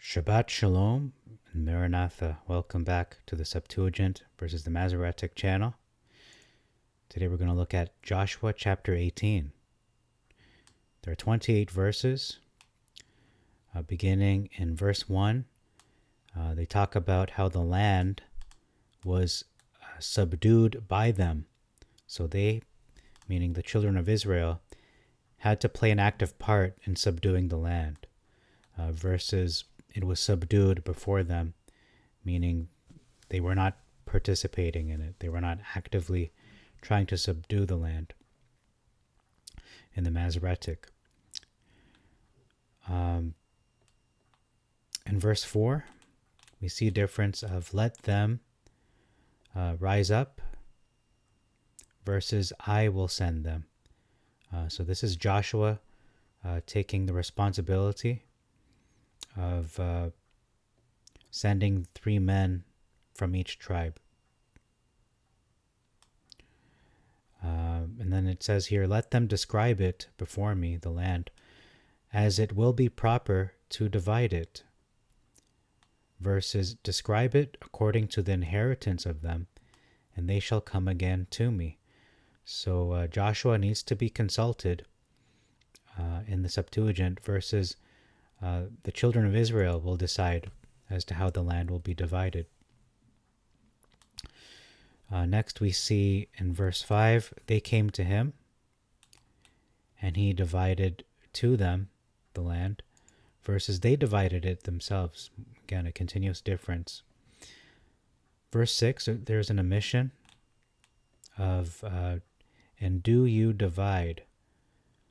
Shabbat Shalom and Maranatha. Welcome back to the Septuagint versus the Masoretic channel. Today we're going to look at Joshua chapter 18. There are 28 verses. Beginning in verse 1, they talk about how the land was subdued by them. So they, meaning the children of Israel, had to play an active part in subduing the land. Versus it was subdued before them, meaning they were not participating in it. They were not actively trying to subdue the land in the Masoretic. In verse 4, we see a difference of let them rise up versus I will send them. So this is Joshua taking the responsibility of sending 3 men from each tribe. And then it says here, let them describe it before me, the land, as it will be proper to divide it. Versus describe it according to the inheritance of them, and they shall come again to me. So Joshua needs to be consulted in the Septuagint versus the children of Israel will decide as to how the land will be divided. Next we see in verse 5, they came to him, and he divided to them the land, versus they divided it themselves. Again, a continuous difference. Verse 6, there's an omission of, and do you divide.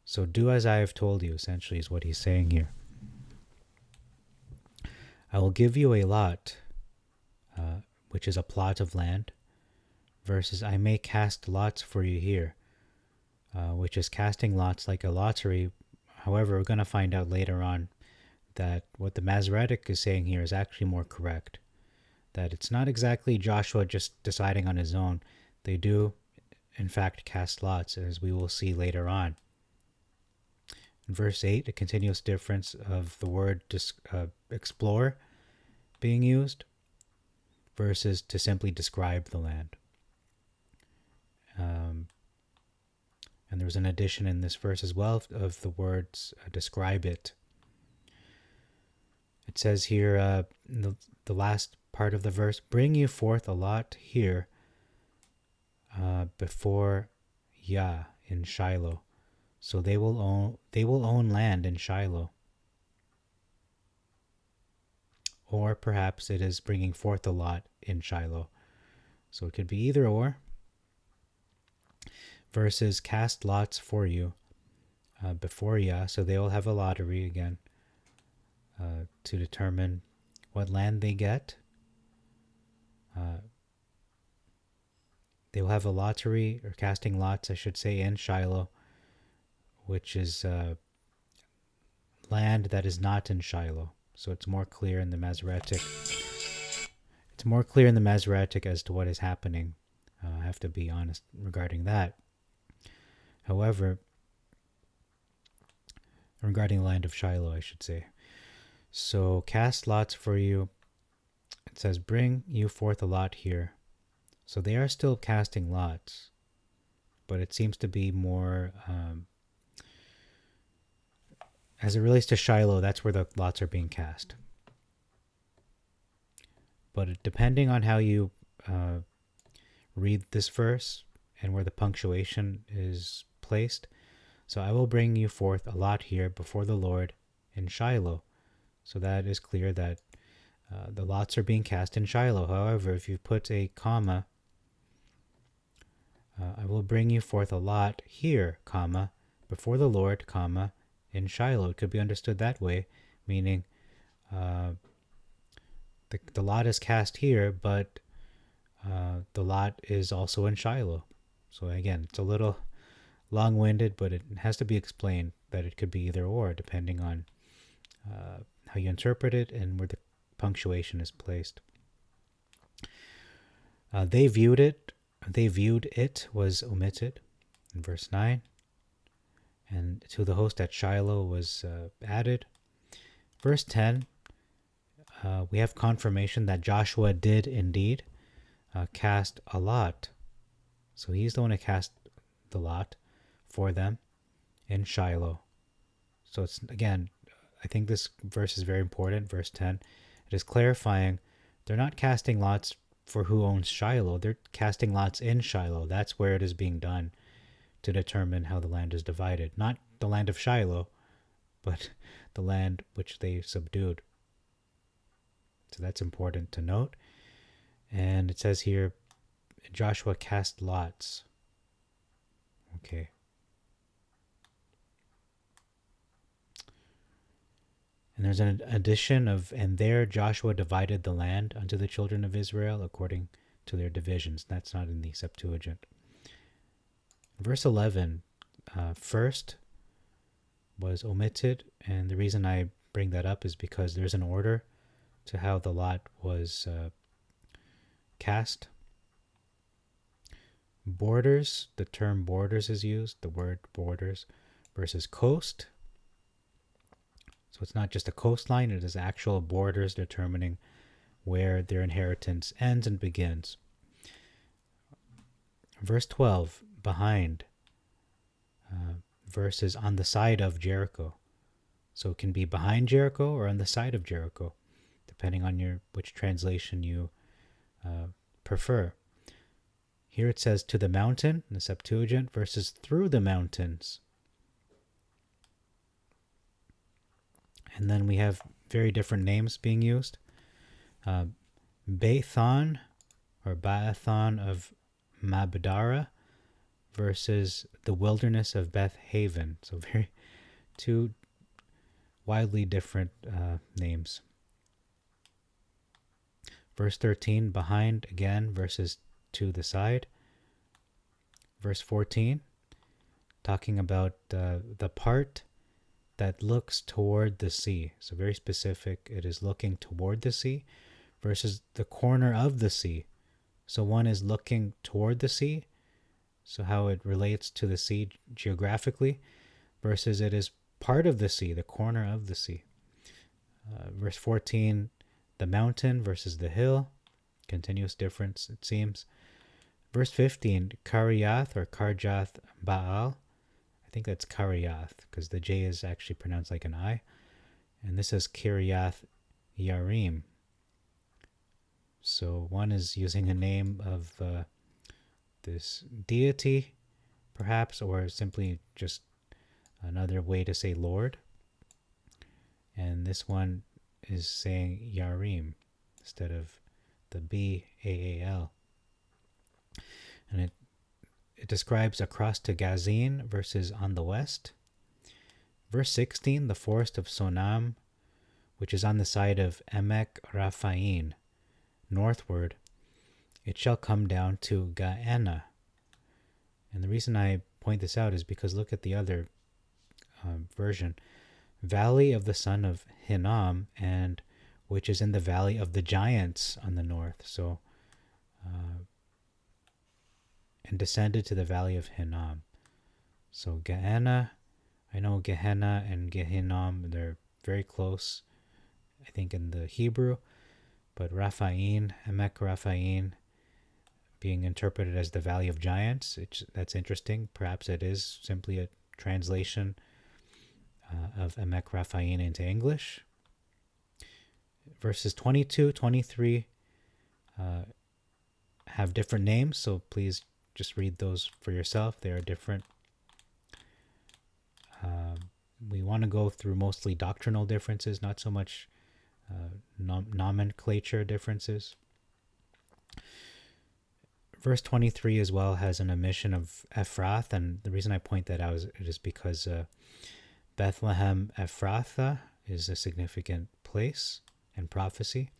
So do as I have told you, essentially, is what he's saying here. I will give you a lot, which is a plot of land, versus I may cast lots for you here, which is casting lots like a lottery. However, we're going to find out later on that what the Masoretic is saying here is actually more correct. That it's not exactly Joshua just deciding on his own. They do, in fact, cast lots, as we will see later on. In verse 8, a continuous difference of the word explore being used versus to simply describe the land. And there's an addition in this verse as well of the words describe it. It says here, in the last part of the verse, bring you forth a lot here before Yah in Shiloh. So they will own land in Shiloh. Or perhaps it is bringing forth a lot in Shiloh. So it could be either or. Versus cast lots for you before Yah. So they will have a lottery again to determine what land they get. They will have a lottery, or casting lots, I should say, in Shiloh, which is land that is not in Shiloh. So it's more clear in the Masoretic. It's more clear in the Masoretic as to what is happening. I have to be honest regarding that. However, regarding the land of Shiloh, I should say. So cast lots for you. It says, bring you forth a lot here. So they are still casting lots, but it seems to be more, as it relates to Shiloh, that's where the lots are being cast. But depending on how you read this verse and where the punctuation is placed, so I will bring you forth a lot here before the Lord in Shiloh. So that is clear that the lots are being cast in Shiloh. However, if you put a comma, I will bring you forth a lot here, comma, before the Lord, comma, in Shiloh. It could be understood that way, meaning the lot is cast here, but the lot is also in Shiloh. So again, it's a little long-winded, but it has to be explained that it could be either or, depending on how you interpret it and where the punctuation is placed. They viewed it was omitted. in verse 9. And to the host at Shiloh was added. Verse 10, we have confirmation that Joshua did indeed cast a lot. So he's the one who cast the lot for them in Shiloh. So it's, again, I think this verse is very important. Verse 10, it is clarifying they're not casting lots for who owns Shiloh. They're casting lots in Shiloh. That's where it is being done to determine how the land is divided. Not the land of Shiloh, but the land which they subdued. So that's important to note. And it says here, Joshua cast lots. Okay. And there's an addition of, and there Joshua divided the land unto the children of Israel according to their divisions. That's not in the Septuagint. Verse 11, first was omitted, and the reason I bring that up is because there's an order to how the lot was cast. Borders, the term borders is used, the word borders, versus coast. So it's not just a coastline, it is actual borders determining where their inheritance ends and begins. Verse 12, behind, versus on the side of Jericho. So it can be behind Jericho or on the side of Jericho, depending on which translation you prefer. Here it says to the mountain, in the Septuagint, versus through the mountains. And then we have very different names being used. Bathon or Baathon of Mabdara versus the wilderness of Beth Haven. So two widely different names. Verse 13, behind again versus to the side. Verse 14, talking about the part that looks toward the sea. So very specific, it is looking toward the sea versus the corner of the sea. So one is looking toward the sea, so how it relates to the sea geographically, versus it is part of the sea, the corner of the sea. Verse 14, the mountain versus the hill, continuous difference it seems. Verse 15, Kariath or Karjath Baal. I think that's Kariath because the J is actually pronounced like an I. And this is Kiriath Yarim. So one is using a name of this deity, perhaps, or simply just another way to say Lord. And this one is saying Yarim instead of the B-A-A-L. And it describes across to Gazin versus on the west. Verse 16, the forest of Sonam, which is on the side of Emek Raphaim, northward, it shall come down to Gaena. And the reason I point this out is because look at the other version. Valley of the son of Hinnom, and which is in the valley of the giants on the north. So, and descended to the valley of Hinnom. So Gaena, I know Gehenna and Gehinnom, they're very close, I think, in the Hebrew. But Raphaim, Emek Raphaim, being interpreted as the Valley of Giants, that's interesting. Perhaps it is simply a translation of Emek Raphaim into English. Verses 22, 23 have different names, so please just read those for yourself. They are different. We want to go through mostly doctrinal differences, not so much nomenclature differences. Verse 23 as well has an omission of Ephrath, and the reason I point that out is because Bethlehem Ephrathah is a significant place in prophecy.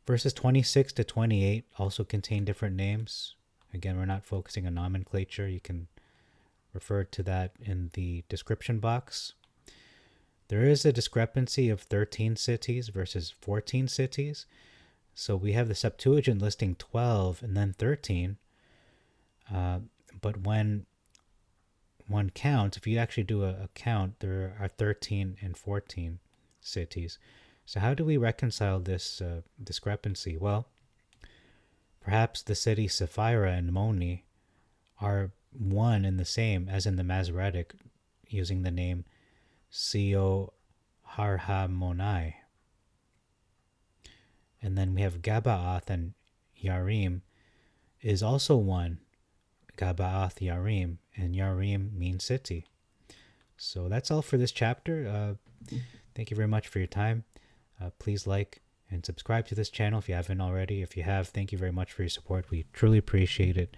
Verses 26 to 28 also contain different names. Again, we're not focusing on nomenclature. You can refer to that in the description box. There is a discrepancy of 13 cities versus 14 cities. So we have the Septuagint listing 12 and then 13. But when one counts, if you actually do a count, there are 13 and 14 cities. So how do we reconcile this discrepancy? Well, perhaps the city Sapphira and Moni are one and the same as in the Masoretic, using the name Sio Harhamonai. And then we have Gabaath and Yarim is also one, Gabaath Yarim, and Yarim means city. So that's all for this chapter. Thank you very much for your time. Please like and subscribe to this channel if you haven't already. If you have, thank you very much for your support. We truly appreciate it.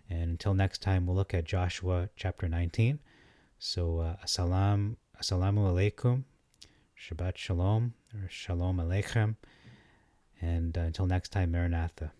And until next time, we'll look at Joshua chapter 19. So, assalamu alaikum, Shabbat shalom, or shalom aleichem. And until next time, Maranatha.